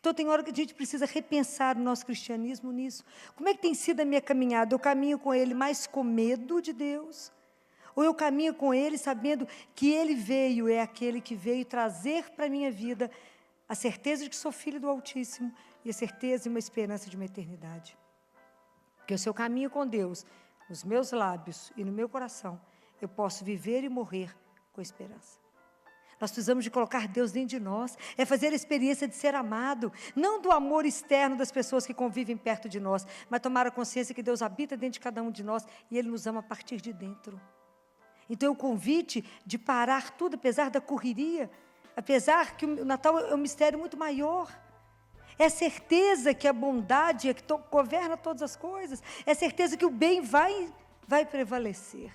Então, tem hora que a gente precisa repensar o nosso cristianismo nisso. Como é que tem sido a minha caminhada? Eu caminho com Ele mais com medo de Deus? Ou eu caminho com Ele sabendo que Ele veio, é aquele que veio trazer para a minha vida a certeza de que sou filho do Altíssimo e a certeza e uma esperança de uma eternidade? Porque se eu caminho com Deus, nos meus lábios e no meu coração, eu posso viver e morrer com esperança. Nós precisamos de colocar Deus dentro de nós, é fazer a experiência de ser amado, não do amor externo das pessoas que convivem perto de nós, mas tomar a consciência que Deus habita dentro de cada um de nós e Ele nos ama a partir de dentro. Então, o convite de parar tudo, apesar da correria, apesar que o Natal é um mistério muito maior, é a certeza que a bondade é que governa todas as coisas, é a certeza que o bem vai prevalecer.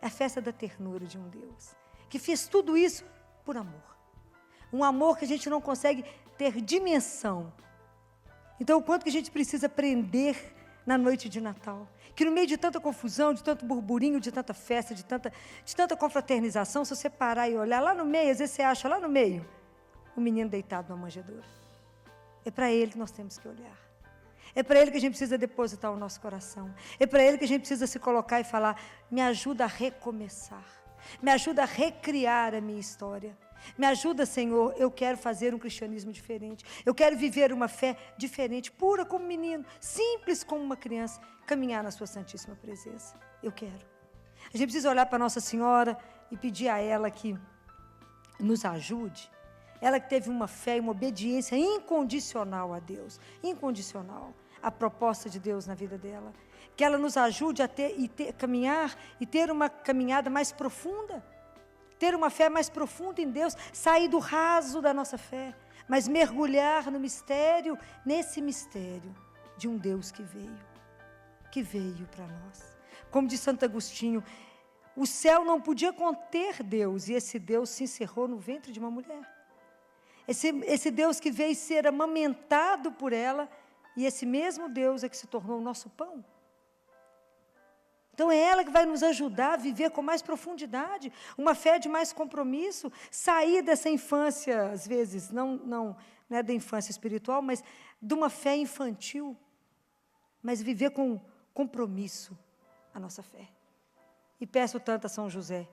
É a festa da ternura de um Deus, que fez tudo isso por amor. Um amor que a gente não consegue ter dimensão. Então, o quanto que a gente precisa aprender na noite de Natal, que no meio de tanta confusão, de tanto burburinho, de tanta festa, de tanta confraternização, se você parar e olhar lá no meio, às vezes você acha lá no meio, um menino deitado numa manjedoura. É para ele que nós temos que olhar. É para ele que a gente precisa depositar o nosso coração. É para ele que a gente precisa se colocar e falar, me ajuda a recomeçar. Me ajuda a recriar a minha história. Me ajuda, Senhor, eu quero fazer um cristianismo diferente. Eu quero viver uma fé diferente, pura como menino, simples como uma criança, caminhar na sua santíssima presença. Eu quero. A gente precisa olhar para Nossa Senhora e pedir a ela que nos ajude. Ela que teve uma fé e uma obediência incondicional a Deus, incondicional, à proposta de Deus na vida dela. Que ela nos ajude a caminhar e ter uma caminhada mais profunda, ter uma fé mais profunda em Deus, sair do raso da nossa fé, mas mergulhar no mistério, nesse mistério de um Deus que veio para nós. Como diz Santo Agostinho, o céu não podia conter Deus e esse Deus se encerrou no ventre de uma mulher. Esse Deus que veio ser amamentado por ela, e esse mesmo Deus é que se tornou o nosso pão. Então é ela que vai nos ajudar a viver com mais profundidade, uma fé de mais compromisso, sair dessa infância, às vezes, não é da infância espiritual, mas de uma fé infantil, mas viver com compromisso a nossa fé. E peço tanto a São José,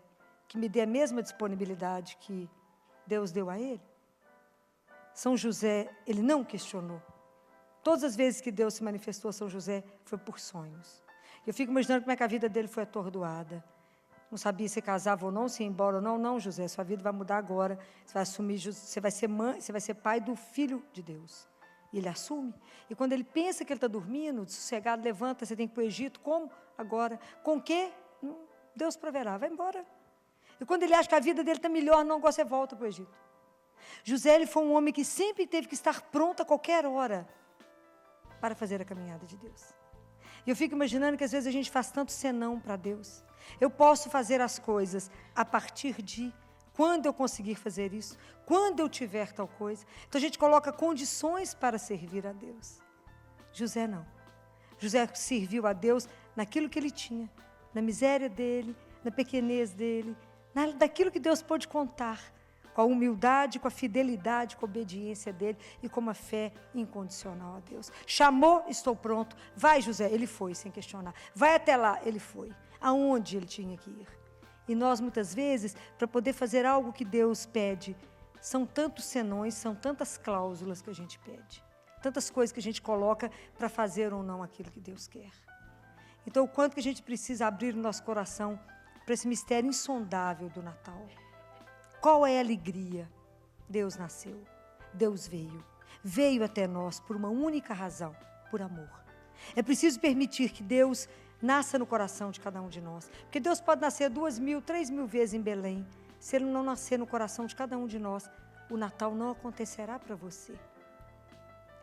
que me dê a mesma disponibilidade que Deus deu a ele. São José, ele não questionou. Todas as vezes que Deus se manifestou a São José, foi por sonhos. Eu fico imaginando como é que a vida dele foi atordoada. Não sabia se casava ou não, se ia embora ou não. Não, José, sua vida vai mudar agora. Você vai assumir, você vai ser mãe, você vai ser pai do Filho de Deus. E ele assume. E quando ele pensa que ele está dormindo, sossegado, levanta, você tem que ir para o Egito. Como? Agora. Com o quê? Deus proverá, vai embora. E quando ele acha que a vida dele está melhor, não, agora você volta para o Egito. José, ele foi um homem que sempre teve que estar pronto a qualquer hora para fazer a caminhada de Deus. E eu fico imaginando que às vezes a gente faz tanto senão para Deus. Eu posso fazer as coisas a partir de quando eu conseguir fazer isso, quando eu tiver tal coisa. Então a gente coloca condições para servir a Deus. José não. José serviu a Deus naquilo que ele tinha, na miséria dele, na pequenez dele, daquilo que Deus pôde contar, com a humildade, com a fidelidade, com a obediência dele e com uma fé incondicional a Deus. Chamou, estou pronto. Vai, José. Ele foi, sem questionar. Vai até lá, ele foi. Aonde ele tinha que ir. E nós, muitas vezes, para poder fazer algo que Deus pede, são tantos senões, são tantas cláusulas que a gente pede. Tantas coisas que a gente coloca para fazer ou não aquilo que Deus quer. Então, o quanto que a gente precisa abrir o nosso coração para esse mistério insondável do Natal. Qual é a alegria? Deus nasceu, Deus veio até nós por uma única razão, por amor. É preciso permitir que Deus nasça no coração de cada um de nós, porque Deus pode nascer 2.000, 3.000 vezes em Belém, se Ele não nascer no coração de cada um de nós, o Natal não acontecerá para você.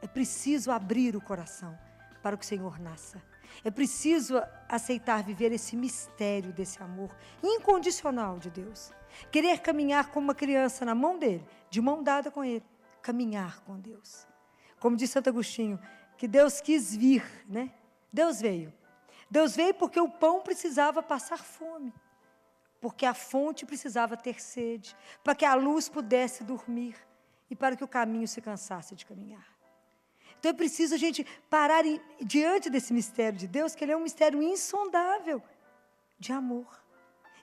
É preciso abrir o coração para que o Senhor nasça. É preciso aceitar viver esse mistério desse amor incondicional de Deus. Querer caminhar como uma criança na mão dele, de mão dada com ele. Caminhar com Deus. Como diz Santo Agostinho, que Deus quis vir, né? Deus veio. Deus veio porque o pão precisava passar fome. Porque a fonte precisava ter sede. Para que a luz pudesse dormir. E para que o caminho se cansasse de caminhar. Então é preciso a gente parar diante desse mistério de Deus, que ele é um mistério insondável de amor.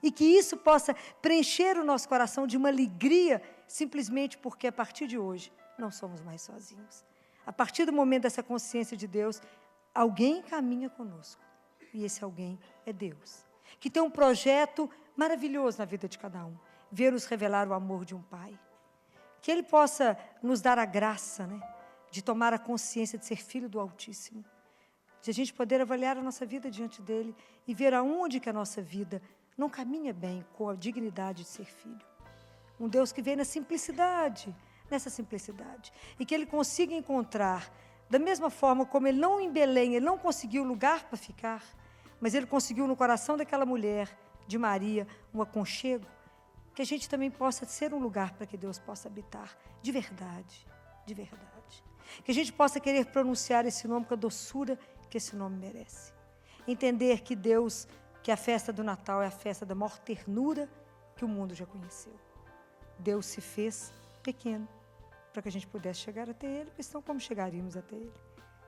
E que isso possa preencher o nosso coração de uma alegria, simplesmente porque a partir de hoje não somos mais sozinhos. A partir do momento dessa consciência de Deus, alguém caminha conosco. E esse alguém é Deus. Que tem um projeto maravilhoso na vida de cada um. Ver-nos revelar o amor de um Pai. Que Ele possa nos dar a graça, né, de tomar a consciência de ser filho do Altíssimo. De a gente poder avaliar a nossa vida diante dEle e ver aonde que a nossa vida não caminha bem com a dignidade de ser filho. Um Deus que vem na simplicidade, nessa simplicidade. E que Ele consiga encontrar, da mesma forma como Ele não em Belém, Ele não conseguiu lugar para ficar, mas Ele conseguiu no coração daquela mulher, de Maria, um aconchego, que a gente também possa ser um lugar para que Deus possa habitar, de verdade, de verdade. Que a gente possa querer pronunciar esse nome com a doçura que esse nome merece. Entender que Deus, que a festa do Natal é a festa da maior ternura que o mundo já conheceu. Deus se fez pequeno para que a gente pudesse chegar até Ele, porque senão como chegaríamos até Ele?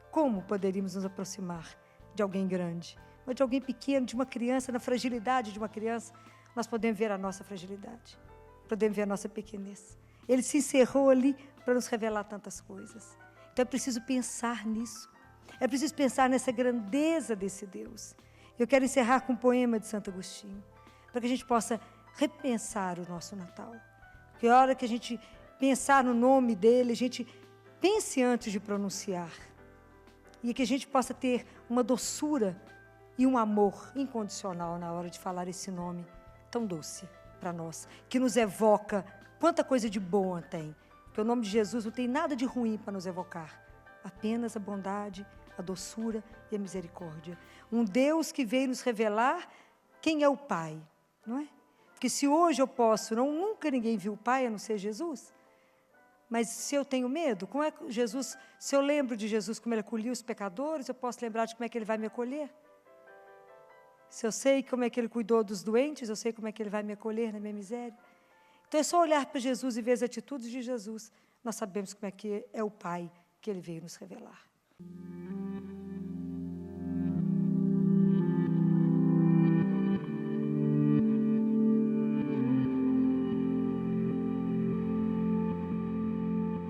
Como poderíamos nos aproximar de alguém grande, ou de alguém pequeno, de uma criança, na fragilidade de uma criança? Nós podemos ver a nossa fragilidade, podemos ver a nossa pequenez. Ele se encerrou ali para nos revelar tantas coisas. Então é preciso pensar nisso, é preciso pensar nessa grandeza desse Deus. Eu quero encerrar com um poema de Santo Agostinho, para que a gente possa repensar o nosso Natal. Que a hora que a gente pensar no nome dele, a gente pense antes de pronunciar. E que a gente possa ter uma doçura e um amor incondicional na hora de falar esse nome tão doce para nós, que nos evoca quanta coisa de boa tem. Porque o nome de Jesus não tem nada de ruim para nos evocar, apenas a bondade, a doçura e a misericórdia. Um Deus que veio nos revelar quem é o Pai, não é? Porque se hoje eu posso, nunca ninguém viu o Pai a não ser Jesus, mas se eu tenho medo, como é que Jesus, se eu lembro de Jesus como Ele acolhia os pecadores, eu posso lembrar de como é que Ele vai me acolher? Se eu sei como é que Ele cuidou dos doentes, eu sei como é que Ele vai me acolher na minha miséria. Então é só olhar para Jesus e ver as atitudes de Jesus, nós sabemos como é que é o Pai que Ele veio nos revelar.